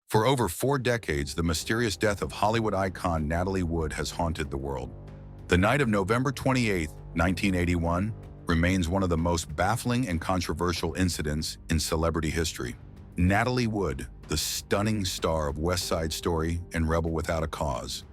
For over 4 decades, the mysterious death of Hollywood icon Natalie Wood has haunted the world. The night of November 28, 1981, remains one of the most baffling and controversial incidents in celebrity history. Natalie Wood, the stunning star of West Side Story and Rebel Without a Cause,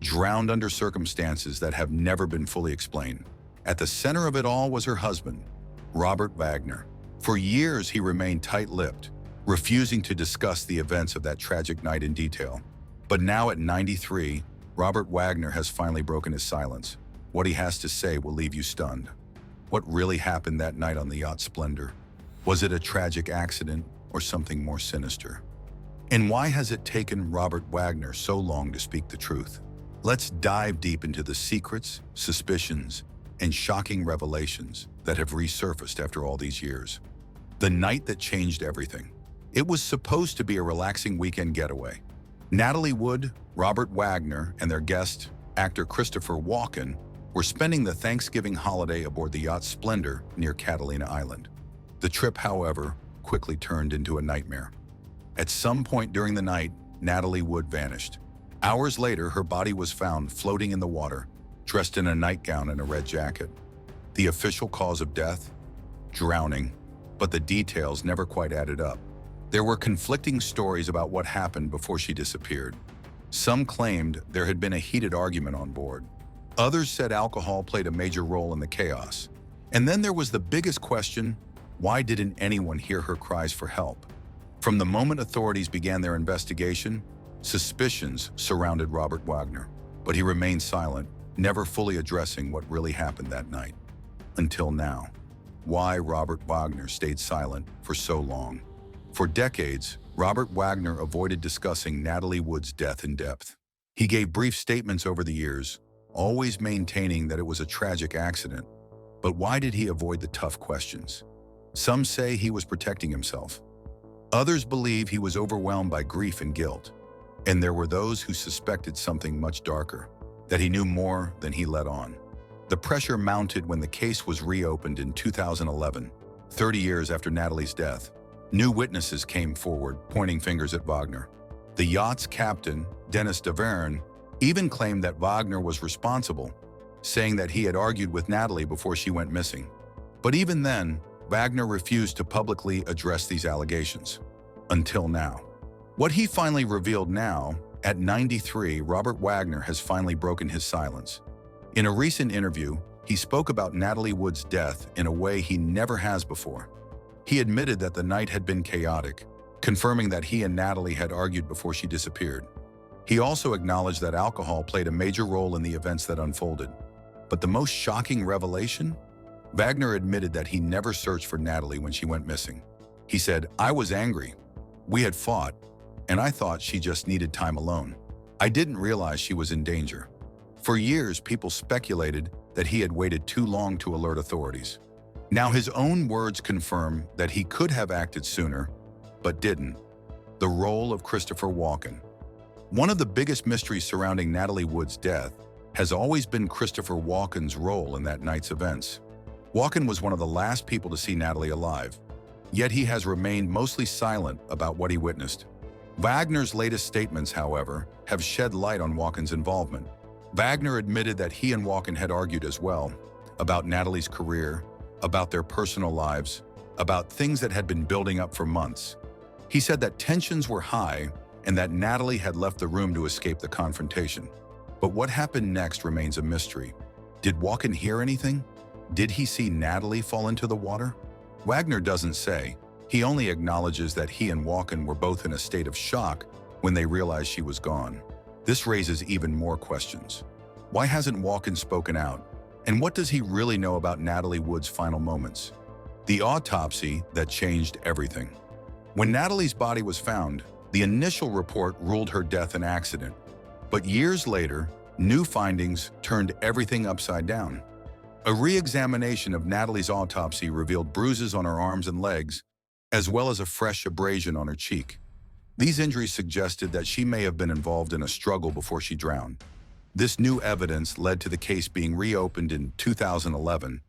drowned under circumstances that have never been fully explained. At the center of it all was her husband, Robert Wagner. For years, he remained tight-lipped, refusing to discuss the events of that tragic night in detail. But now at 93, Robert Wagner has finally broken his silence. What he has to say will leave you stunned. What really happened that night on the yacht Splendor? Was it a tragic accident or something more sinister? And why has it taken Robert Wagner so long to speak the truth? Let's dive deep into the secrets, suspicions, and shocking revelations that have resurfaced after all these years. The night that changed everything. It was supposed to be a relaxing weekend getaway. Natalie Wood, Robert Wagner, and their guest, actor Christopher Walkan, were spending the Thanksgiving holiday aboard the yacht Splendor near Catalina Island. The trip, however, quickly turned into a nightmare. At some point during the night, Natalie Wood vanished. Hours later, her body was found floating in the water, dressed in a nightgown and a red jacket. The official cause of death? Drowning, but the details never quite added up. There were conflicting stories about what happened before she disappeared. Some claimed there had been a heated argument on board. Others said alcohol played a major role in the chaos. And then there was the biggest question: why didn't anyone hear her cries for help? From the moment authorities began their investigation, suspicions surrounded Robert Wagner, but he remained silent, never fully addressing what really happened that night. Until now. Why Robert Wagner stayed silent for so long? For decades, Robert Wagner avoided discussing Natalie Wood's death in depth. He gave brief statements over the years, always maintaining that it was a tragic accident. But why did he avoid the tough questions? Some say he was protecting himself. Others believe he was overwhelmed by grief and guilt. And there were those who suspected something much darker, that he knew more than he let on. The pressure mounted when the case was reopened in 2011, 30 years after Natalie's death. New witnesses came forward, pointing fingers at Wagner. The yacht's captain, Dennis Davern, even claimed that Wagner was responsible, saying that he had argued with Natalie before she went missing. But even then, Wagner refused to publicly address these allegations. Until now. What he finally revealed now, at 93, Robert Wagner has finally broken his silence. In a recent interview, he spoke about Natalie Wood's death in a way he never has before. He admitted that the night had been chaotic, confirming that he and Natalie had argued before she disappeared. He also acknowledged that alcohol played a major role in the events that unfolded. But the most shocking revelation? Wagner admitted that he never searched for Natalie when she went missing. He said, "I was angry. We had fought, and I thought she just needed time alone. I didn't realize she was in danger." For years, people speculated that he had waited too long to alert authorities. Now his own words confirm that he could have acted sooner, but didn't. The role of Christopher Walkan. One of the biggest mysteries surrounding Natalie Wood's death has always been Christopher Walkan's role in that night's events. Walkan was one of the last people to see Natalie alive, yet he has remained mostly silent about what he witnessed. Wagner's latest statements, however, have shed light on Walkan's involvement. Wagner admitted that he and Walkan had argued as well, about Natalie's career, about their personal lives, about things that had been building up for months. He said that tensions were high and that Natalie had left the room to escape the confrontation. But what happened next remains a mystery. Did Walkan hear anything? Did he see Natalie fall into the water? Wagner doesn't say. He only acknowledges that he and Walkan were both in a state of shock when they realized she was gone. This raises even more questions. Why hasn't Walkan spoken out? And what does he really know about Natalie Wood's final moments? The autopsy that changed everything. When Natalie's body was found, the initial report ruled her death an accident. But years later, new findings turned everything upside down. A re-examination of Natalie's autopsy revealed bruises on her arms and legs, as well as a fresh abrasion on her cheek. These injuries suggested that she may have been involved in a struggle before she drowned. This new evidence led to the case being reopened in 2011,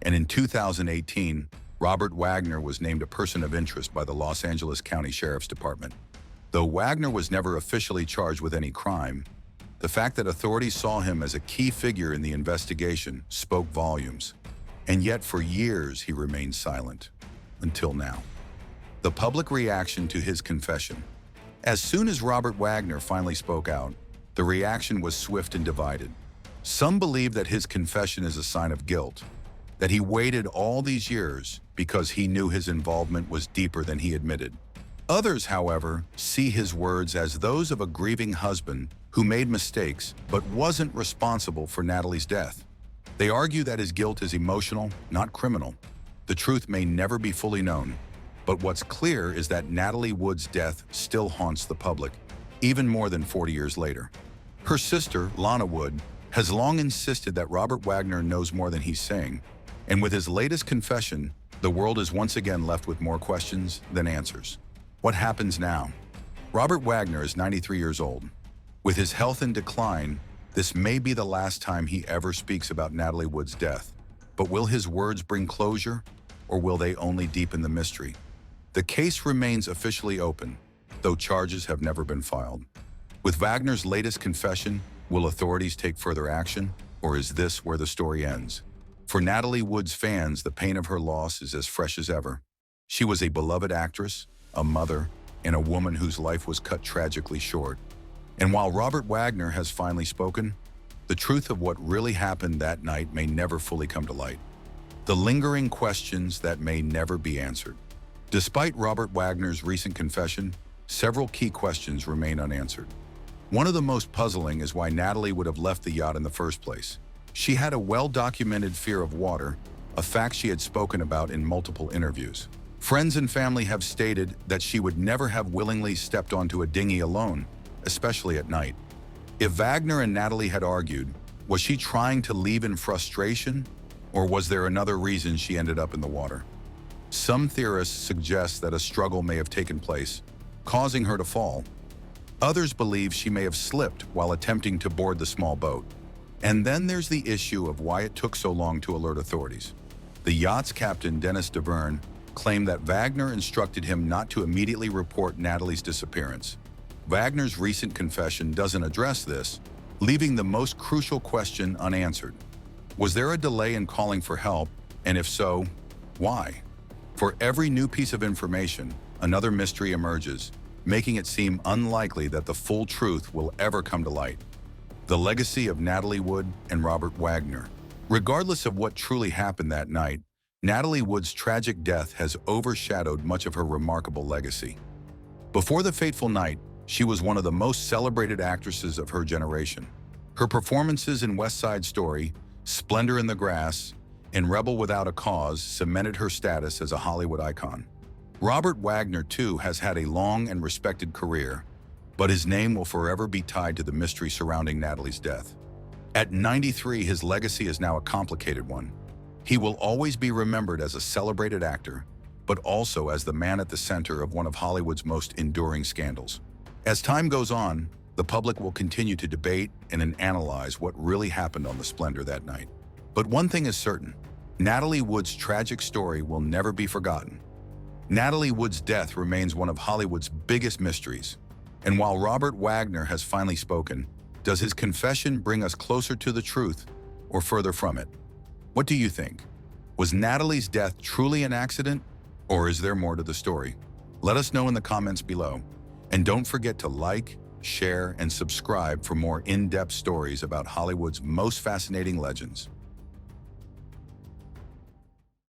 and in 2018, Robert Wagner was named a person of interest by the Los Angeles County Sheriff's Department. Though Wagner was never officially charged with any crime, the fact that authorities saw him as a key figure in the investigation spoke volumes. And yet for years he remained silent, until now. The public reaction to his confession. As soon as Robert Wagner finally spoke out, the reaction was swift and divided. Some believe that his confession is a sign of guilt, that he waited all these years because he knew his involvement was deeper than he admitted. Others, however, see his words as those of a grieving husband who made mistakes but wasn't responsible for Natalie's death. They argue that his guilt is emotional, not criminal. The truth may never be fully known, but what's clear is that Natalie Wood's death still haunts the public, even more than 40 years later. Her sister, Lana Wood, has long insisted that Robert Wagner knows more than he's saying, and with his latest confession, the world is once again left with more questions than answers. What happens now? Robert Wagner is 93 years old. With his health in decline, this may be the last time he ever speaks about Natalie Wood's death. But will his words bring closure, or will they only deepen the mystery? The case remains officially open, though charges have never been filed. With Wagner's latest confession, will authorities take further action, or is this where the story ends? For Natalie Wood's fans, the pain of her loss is as fresh as ever. She was a beloved actress, a mother, and a woman whose life was cut tragically short. And while Robert Wagner has finally spoken, the truth of what really happened that night may never fully come to light. The lingering questions that may never be answered. Despite Robert Wagner's recent confession, several key questions remain unanswered. One of the most puzzling is why Natalie would have left the yacht in the first place. She had a well-documented fear of water, a fact she had spoken about in multiple interviews. Friends and family have stated that she would never have willingly stepped onto a dinghy alone, especially at night. If Wagner and Natalie had argued, was she trying to leave in frustration, or was there another reason she ended up in the water? Some theorists suggest that a struggle may have taken place, causing her to fall. Others believe she may have slipped while attempting to board the small boat. And then there's the issue of why it took so long to alert authorities. The yacht's captain, Dennis DeVerne, claimed that Wagner instructed him not to immediately report Natalie's disappearance. Wagner's recent confession doesn't address this, leaving the most crucial question unanswered. Was there a delay in calling for help, and if so, why? For every new piece of information, another mystery emerges, making it seem unlikely that the full truth will ever come to light. The legacy of Natalie Wood and Robert Wagner. Regardless of what truly happened that night, Natalie Wood's tragic death has overshadowed much of her remarkable legacy. Before the fateful night, she was one of the most celebrated actresses of her generation. Her performances in West Side Story, Splendor in the Grass, and Rebel Without a Cause cemented her status as a Hollywood icon. Robert Wagner, too, has had a long and respected career, but his name will forever be tied to the mystery surrounding Natalie's death. At 93, his legacy is now a complicated one. He will always be remembered as a celebrated actor, but also as the man at the center of one of Hollywood's most enduring scandals. As time goes on, the public will continue to debate and analyze what really happened on the Splendor that night. But one thing is certain, Natalie Wood's tragic story will never be forgotten. Natalie Wood's death remains one of Hollywood's biggest mysteries. And while Robert Wagner has finally spoken, does his confession bring us closer to the truth or further from it? What do you think? Was Natalie's death truly an accident, or is there more to the story? Let us know in the comments below. And don't forget to like, share, and subscribe for more in-depth stories about Hollywood's most fascinating legends.